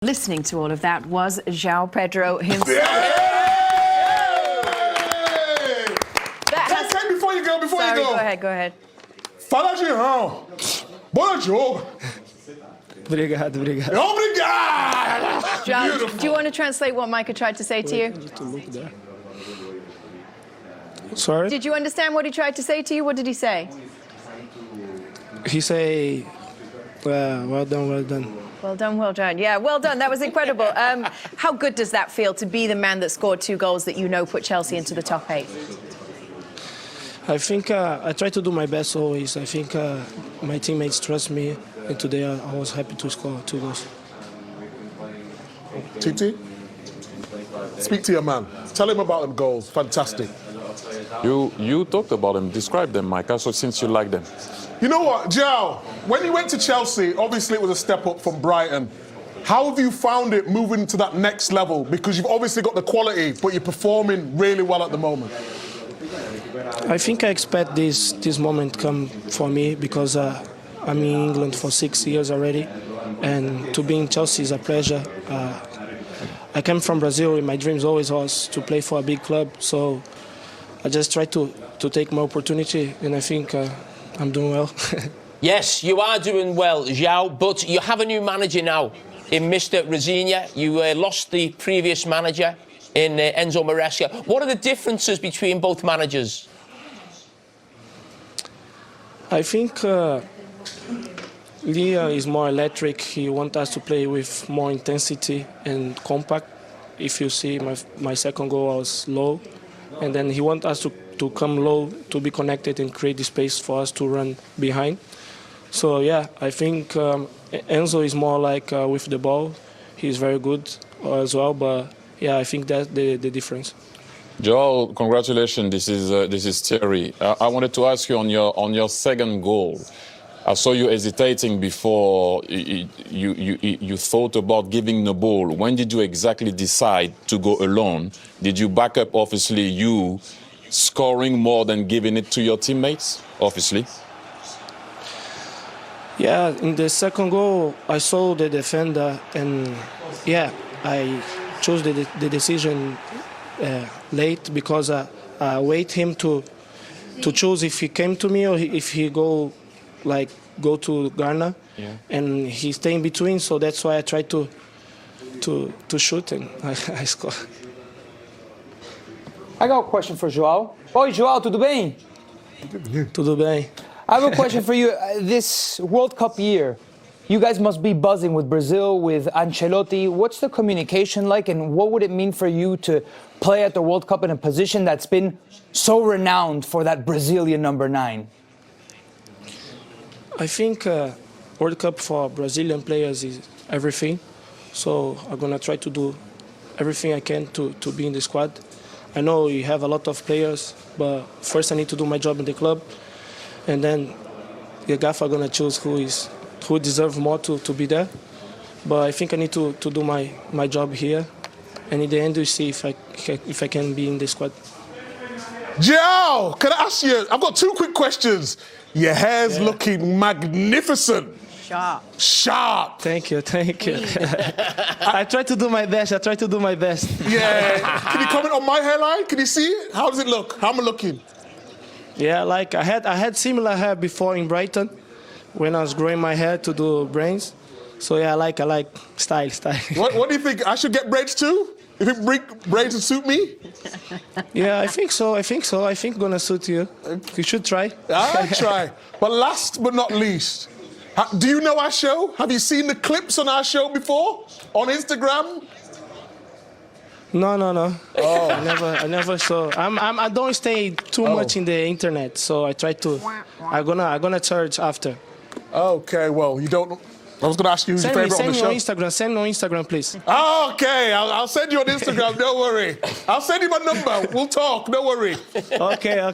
Listening to all of that was Joao Pedro himself. Before you go. Sorry, go ahead. Fala, João. Bom jogo. Obrigado. Obrigado. Joao, do you want to translate what Micah tried to say to you? Sorry? Did you understand what he tried to say to you? What did he say? He say, well done. Well done. Yeah, well done. That was incredible. How good does that feel to be the man that scored 2 goals that you know put Chelsea into the top 8? I think I try to do my best always. I think my teammates trust me, and today I was happy to score 2 goals. TT, speak to your man. Tell him about them goals. Fantastic. You talked about them. Describe them, Micah, so since you like them. You know what, Joao, when you went to Chelsea, obviously it was a step up from Brighton. How have you found it moving to that next level? Because you've obviously got the quality, but you're performing really well at the moment. I think I expect this moment come for me because I'm in England for 6 years already, and to be in Chelsea is a pleasure. I came from Brazil, and my dreams always was to play for a big club, so I just try to take my opportunity, and I think I'm doing well. Yes, you are doing well, Joao, but you have a new manager now in Mr. Rosenior. You lost the previous manager in Enzo Maresca. What are the differences between both managers? I think Lia is more electric. He wants us to play with more intensity and compact. If you see my second goal, I was low. And then he wants us to come low, to be connected and create the space for us to run behind. So, yeah, I think Enzo is more like with the ball. He's very good as well, but, yeah, I think that's the difference. Joel, congratulations. This is Thierry. I wanted to ask you on your second goal. I saw you hesitating before you thought about giving the ball. When did you exactly decide to go alone? Did you back up, obviously, you scoring more than giving it to your teammates, obviously? Yeah, in the second goal, I saw the defender, and, yeah, I chose the decision late because I wait him to choose if he came to me or if he go to Ghana, yeah. And he stay in between, so that's why I try to shoot and I score. I got a question for Joao. Oi, Joao, tudo bem? Tudo bem. I have a question for you. This World Cup year, you guys must be buzzing with Brazil, with Ancelotti. What's the communication like, and what would it mean for you to play at the World Cup in a position that's been so renowned for that Brazilian number 9? I think World Cup for Brazilian players is everything. So I'm going to try to do everything I can to be in the squad. I know you have a lot of players, but first I need to do my job in the club. And then the gaffer going to choose who deserves more to be there. But I think I need to do my job here. And in the end, we see if I can be in the squad. Joao, can I ask you? I've got 2 quick questions. Your hair's looking magnificent. Sharp. Thank you. I try to do my best. Yeah. Can you comment on my hairline? Can you see it? How does it look? How am I looking? Yeah, like I had similar hair before in Brighton when I was growing my hair to do braids. So yeah, I like style. What do you think? I should get braids too? You think braids would suit me? Yeah, I think so. I think gonna suit you. You should try. I'll try. But last but not least, do you know our show? Have you seen the clips on our show before? On Instagram? No. Oh. I never saw. I don't stay too much in the internet, so I try to. I'm gonna search after. Okay, well, you don't. I was going to ask you who's your favorite on the show. Send me on Instagram, please. Okay, I'll send you on Instagram, don't worry. I'll send you my number. We'll talk, don't worry. Okay. Well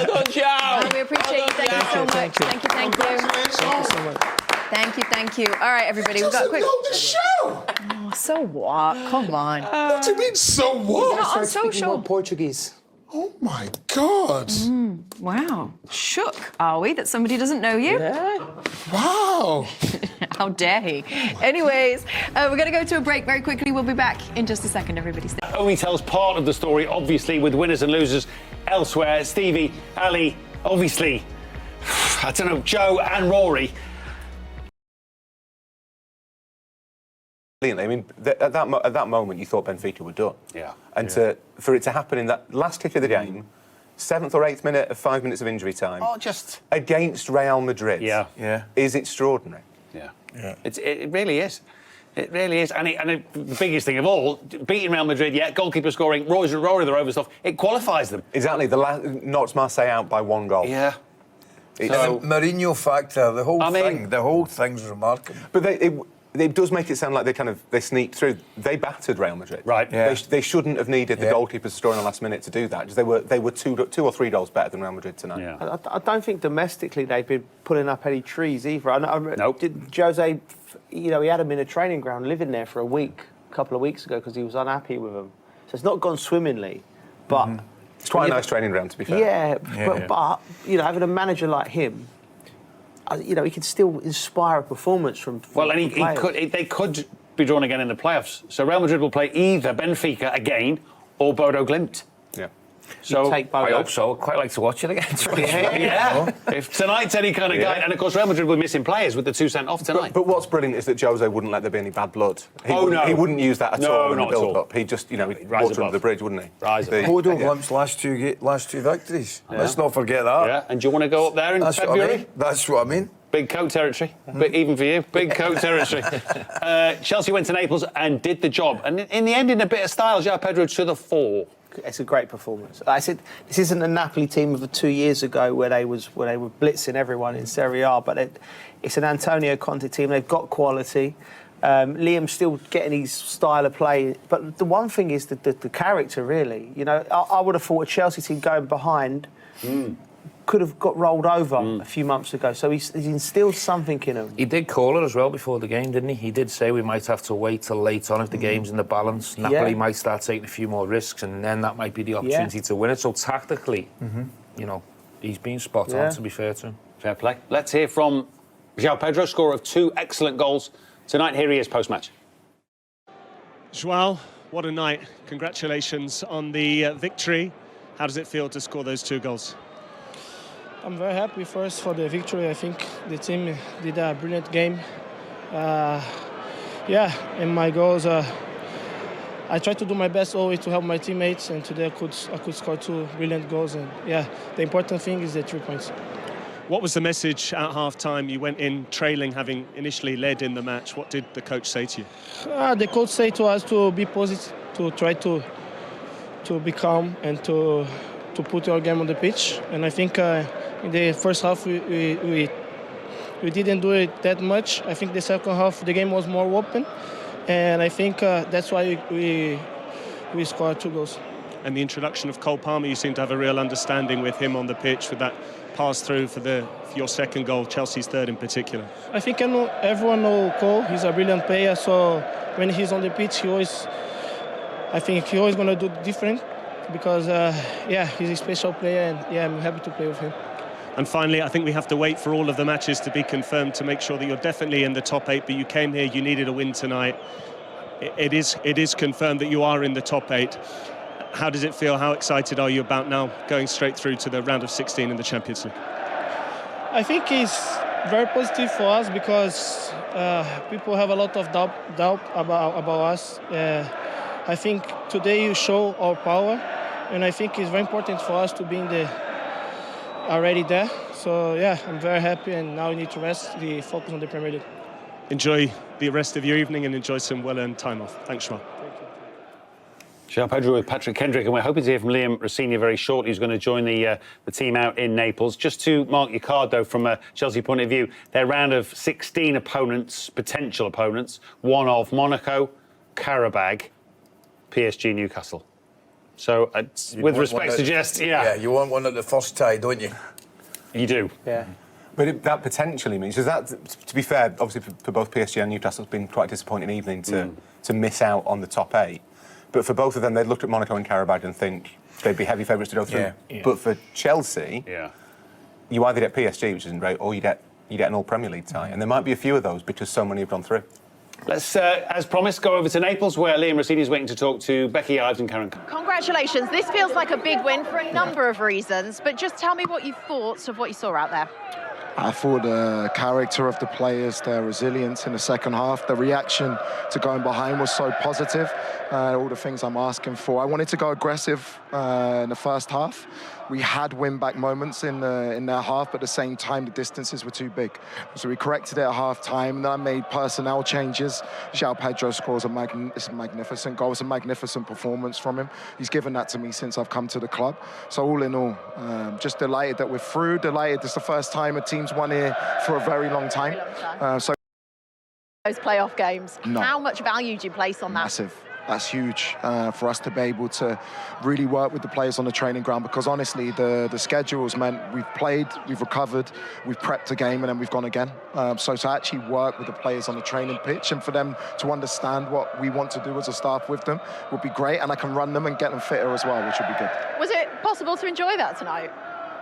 done, Joao. We appreciate you. Thank you so much. Thank you. Thank you. All right, everybody, we've got a quick... the show! Oh, so what? Come on. What do you mean, so what? Not on social. Portuguese. Oh, my God. Wow. Shook, are we, that somebody doesn't know you? Yeah. Wow. How dare he? Anyways, we're going to go to a break very quickly. We'll be back in just a second. Everybody stay. Only tells part of the story, obviously, with winners and losers elsewhere. Stevie, Ali, obviously, I don't know, Joe and Rory. I mean, at that moment, you thought Benfica were done. Yeah. And for it to happen in that last kick of the game, 7th or 8th minute of 5 minutes of injury time, against Real Madrid, is extraordinary. Yeah. It really is. It really is. And the biggest thing of all, beating Real Madrid, goalkeeper scoring, Rory the Rover stuff, it qualifies them. Exactly. Knocks Marseille out by 1 goal. Yeah. So, the Mourinho factor, the whole thing's remarkable. But it does make it sound like they sneaked through. They battered Real Madrid. Right. Yeah. They shouldn't have needed the goalkeepers to score in the last minute to do that. They were 2 or 3 goals better than Real Madrid tonight. Yeah. I don't think domestically they've been pulling up any trees either. Nope. Jose, he had them in a training ground, living there for a couple of weeks ago, because he was unhappy with them. So it's not gone swimmingly, but it's quite a nice training ground, to be fair. Yeah. But having a manager like him, he can still inspire a performance from. Well, and they could be drawn again in the playoffs. So Real Madrid will play either Benfica again or Bodo Glimt. Yeah. So I hope so. I'd quite like to watch it again. If tonight's any kind of guide, and of course Real Madrid were missing players with the 2 sent off tonight. But what's brilliant is that Jose wouldn't let there be any bad blood. He wouldn't use that at all in the build-up. He'd just, he'd walked under the bridge, wouldn't he? Bodo Glimt's last two victories. Let's not forget that. Yeah. And do you want to go up there in February? That's what I mean. Big coat territory, but even for you, big coat territory. Chelsea went to Naples and did the job, and in the end, in a bit of style, Joao Pedro to the fore. It's a great performance. I said this isn't a Napoli team of 2 years ago where they were blitzing everyone in Serie A, but it's an Antonio Conte team. They've got quality. Liam's still getting his style of play, but the one thing is the character, really. I would have thought a Chelsea team going behind could have got rolled over a few months ago. So he's instilled something in him. He did call it as well before the game, didn't he? He did say we might have to wait till late on if the game's in the balance. Napoli might start taking a few more risks, and then that might be the opportunity to win it. So tactically, he's been spot on, to be fair to him. Fair play. Let's hear from Joao Pedro, scorer of 2 excellent goals tonight. Here he is post-match. Joao, what a night. Congratulations on the victory. How does it feel to score those 2 goals? I'm very happy first for the victory. I think the team did a brilliant game. And my goals, I tried to do my best always to help my teammates, and today I could score 2 brilliant goals. And the important thing is the 3 points. What was the message at half-time? You went in trailing, having initially led in the match. What did the coach say to you? The coach said to us to be positive, to try to be calm and to put our game on the pitch. And I think in the first half we didn't do it that much. I think the second half the game was more open, and I think that's why we scored 2 goals. And the introduction of Cole Palmer, you seem to have a real understanding with him on the pitch with that pass through for your second goal, Chelsea's third in particular. I think everyone knows Cole. He's a brilliant player, so when he's on the pitch, I think he's always going to do different, because he's a special player, and I'm happy to play with him. And finally, I think we have to wait for all of the matches to be confirmed to make sure that you're definitely in the top 8, but you came here, you needed a win tonight. It is confirmed that you are in the top 8. How does it feel? How excited are you about now going straight through to the round of 16 in the Champions League? I think it's very positive for us, because people have a lot of doubt about us. I think today you show our power, and I think it's very important for us to be already there. So I'm very happy, and now we need to rest, focus on the Premier League. Enjoy the rest of your evening and enjoy some well-earned time off. Thanks, Joao. Joao Pedro with Patrick Kendrick, and we're hoping to hear from Liam Rosenior very shortly, who's going to join the team out in Naples. Just to mark your card, though, from a Chelsea point of view, their round of 16 opponents, potential opponents, one of Monaco, Qarabag, PSG, Newcastle. So, with respect, suggest, you want one at the first tie, don't you? You do. Yeah. But that potentially means, because that, to be fair, obviously for both PSG and Newcastle, it's been quite a disappointing evening to miss out on the top 8. But for both of them, they'd look at Monaco and Qarabag and think they'd be heavy favourites to go through. Yeah. But for Chelsea, you either get PSG, which isn't great, or you get you get an all-Premier League tie. And there might be a few of those because so many have gone through. Let's, as promised, go over to Naples, where Liam Rosenior is waiting to talk to Becky Ives and Karen. Congratulations. This feels like a big win for a number of reasons, but just tell me what you thought of what you saw out there. I thought the character of the players, their resilience in the second half, the reaction to going behind was so positive. All the things I'm asking for. I wanted to go aggressive in the first half. We had win-back moments in their half, but at the same time, the distances were too big. So we corrected it at half-time, and I made personnel changes. Joao Pedro scores a magnificent goal. It's a magnificent performance from him. He's given that to me since I've come to the club. So all in all, just delighted that we're through, delighted it's the first time a team's won here for a very long time. So Those playoff games, No. how much value do you place on that? Massive. That's huge for us to be able to really work with the players on the training ground, because honestly, the schedules meant we've played, we've recovered, we've prepped a game, and then we've gone again. So to actually work with the players on the training pitch and for them to understand what we want to do as a staff with them would be great, and I can run them and get them fitter as well, which would be good. Was it possible to enjoy that tonight?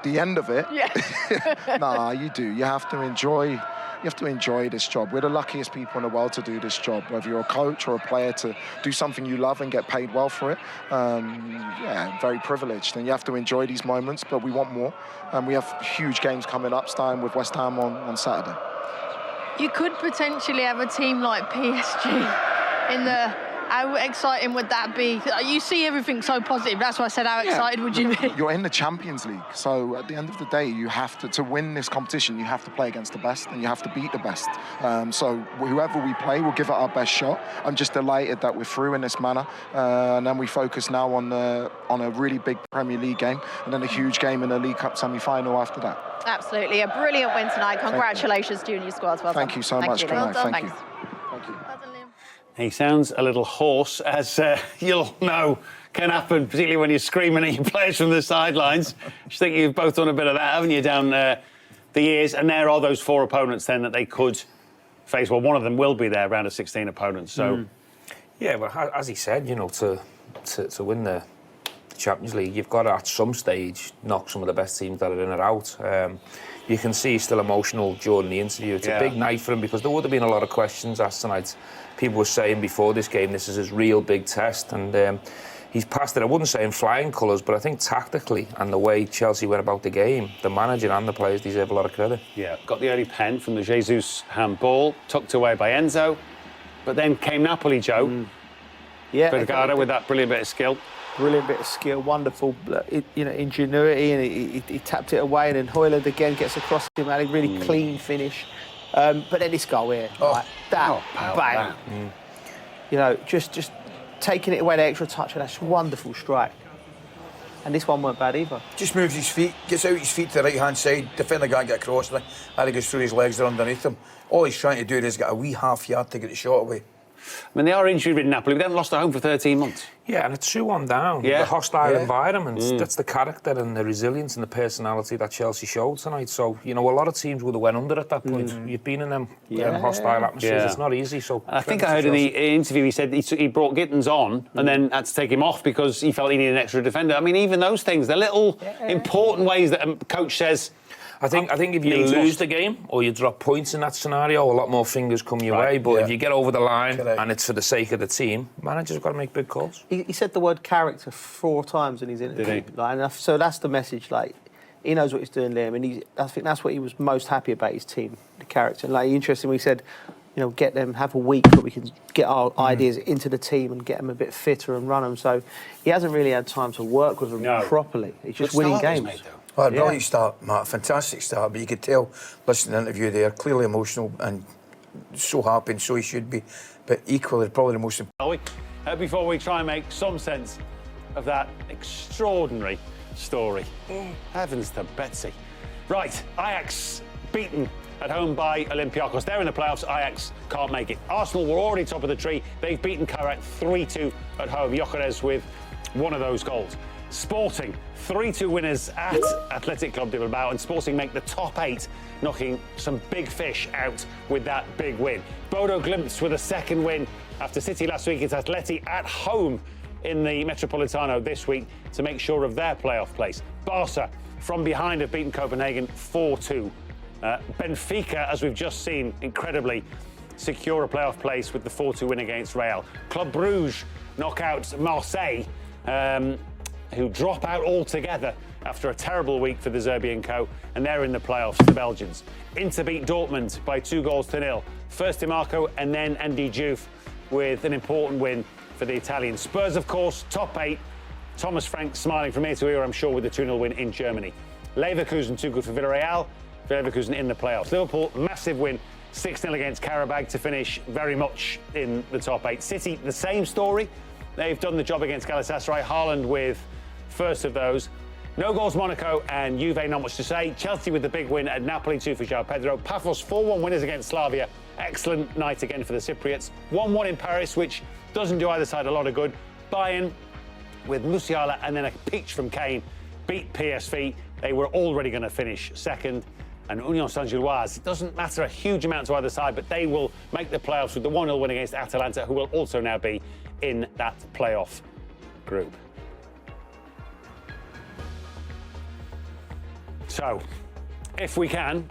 The end of it? Yeah. Nah, you do. You have to enjoy this job. We're the luckiest people in the world to do this job, whether you're a coach or a player, to do something you love and get paid well for it. Yeah, very privileged, and you have to enjoy these moments, but we want more. And we have huge games coming up, starting with West Ham on Saturday. You could potentially have a team like PSG in the... How exciting would that be? You see everything so positive. That's why I said, how excited would you be? You're in the Champions League, so at the end of the day, you have to win this competition, you have to play against the best, and you have to beat the best. So whoever we play, we'll give it our best shot. I'm just delighted that we're through in this manner, and then we focus now on a really big Premier League game, and then a huge game in the League Cup semi-final after that. Absolutely, a brilliant win tonight. Congratulations to you and your squads. Well Thank done. you so much, Well done. Thank you. He sounds a little hoarse, as you'll know can happen, particularly when you're screaming at your players from the sidelines. I think you've both done a bit of that, haven't you, down the years? And there are those four opponents then that they could face. Well, one of them will be their round of 16 opponents. So, yeah, well, as he said, you know, to win the Champions League, you've got to at some stage knock some of the best teams that are in or out. You can see he's still emotional during the interview. It's a big night for him, because there would have been a lot of questions asked tonight. People were saying before this game, this is his real big test, and he's passed it. I wouldn't say in flying colours, but I think tactically and the way Chelsea went about the game, the manager and the players deserve a lot of credit. Yeah, got the early pen from the Jesus handball, tucked away by Enzo, but then came Napoli, Joe. Yeah, Vergara with that brilliant bit of skill. Brilliant bit of skill, wonderful, ingenuity, and he tapped it away, and then Højlund again gets across him, had a really clean finish. But then this goal here, like that, bang. You know, just taking it away, the extra touch, and that's a wonderful strike. And this one weren't bad either. Just moves his feet, gets out his feet to the right-hand side, defender can't get across, and he goes through his legs, they're underneath him. All he's trying to do is get a wee half yard to get the shot away. I mean, they are injury-ridden, Napoli. We haven't lost at home for 13 months. Yeah, and it's 2-1 down. Yeah. The hostile environment. That's the character and the resilience and the personality that Chelsea showed tonight. So, you know, a lot of teams would have went under at that point. You've been in them hostile atmospheres. It's not easy. So I think I heard in the interview he said he brought Gittins on and then had to take him off because he felt he needed an extra defender. I mean, even those things, they're little important ways that a coach says... I think if you lose the game or you drop points in that scenario, a lot more fingers come your way. But if you get over the line and it's for the sake of the team, managers have got to make big calls. He said the word character 4 times in his interview. Did he? Like, so that's the message. Like, he knows what he's doing, Liam, and I think that's what he was most happy about, his team, the character. And like, interesting, he said, you know, get them, have a week where we can get our ideas into the team and get them a bit fitter and run them. So he hasn't really had time to work with them properly. He's just winning games. Well, a brilliant start, Matt. Fantastic start. But you could tell, listening to the interview there, clearly emotional and so happy, and so he should be. But equally, probably the most important. Before we try and make some sense of that extraordinary story. Heavens to Betsy. Right, Ajax beaten at home by Olympiacos. They're in the playoffs. Ajax can't make it. Arsenal were already top of the tree. They've beaten Karat 3-2 at home. Gyökeres with one of those goals. Sporting 3-2 winners at Athletic Club de Bilbao, and Sporting make the top 8, knocking some big fish out with that big win. Bodo Glimt with a second win after City last week. It's Atleti at home in the Metropolitano this week to make sure of their playoff place. Barca from behind have beaten Copenhagen 4-2 Benfica, as we've just seen, incredibly secure a playoff place with the 4-2 win against Real. Club Brugge knock out Marseille, who drop out altogether after a terrible week for the Zerbi & Co, and they're in the playoffs, the Belgians. Inter beat Dortmund by 2-0. First Di Marco and then Andy Diouf with an important win for the Italians. Spurs, of course, top 8. Thomas Frank smiling from ear to ear, I'm sure, with the 2-0 win in Germany. Leverkusen, too good for Villarreal. Leverkusen in the playoffs. Liverpool, massive win, 6-0 against Karabag to finish very much in the top 8. City, the same story. They've done the job against Galatasaray. Haaland with first of those. No goals Monaco, and Juve, not much to say. Chelsea with the big win at Napoli, 2 for Joao Pedro. Pafos 4-1 winners against Slavia. Excellent night again for the Cypriots. 1-1 in Paris, which doesn't do either side a lot of good. Bayern with Musiala and then a peach from Kane beat PSV. They were already going to finish second. And Union Saint-Gilloise, it doesn't matter a huge amount to either side, but they will make the playoffs with the 1-0 win against Atalanta, who will also now be in that playoff group. So, if we can,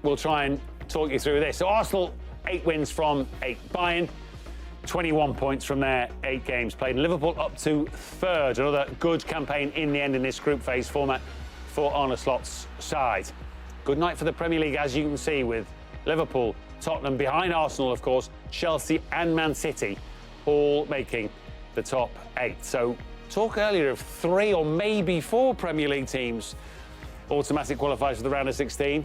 we'll try and talk you through this. So Arsenal, 8 wins from 8. Bayern, 21 points from their 8 games played. And Liverpool up to 3rd. Another good campaign in the end in this group phase format for Arne Slot's side. Good night for the Premier League, as you can see, with Liverpool, Tottenham behind Arsenal, of course, Chelsea and Man City all making the top 8. So talk earlier of 3 or maybe 4 Premier League teams automatic qualifiers for the round of 16.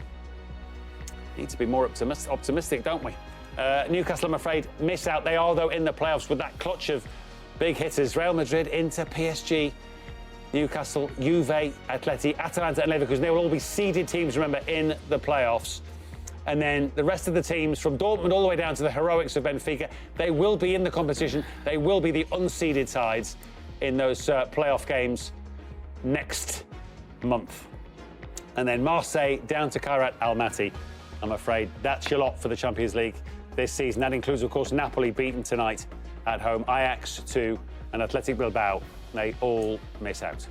Need to be more optimistic, don't we? Newcastle, I'm afraid, miss out. They are, though, in the playoffs with that clutch of big hitters. Real Madrid, Inter, PSG, Newcastle, Juve, Atleti, Atalanta and Leverkusen. They will all be seeded teams, remember, in the playoffs. And then the rest of the teams, from Dortmund all the way down to the heroics of Benfica, they will be in the competition. They will be the unseeded sides in those playoff games next month. And then Marseille down to Kairat Almaty. I'm afraid that's your lot for the Champions League this season. That includes, of course, Napoli beaten tonight at home, Ajax 2 and Athletic Bilbao. They all miss out.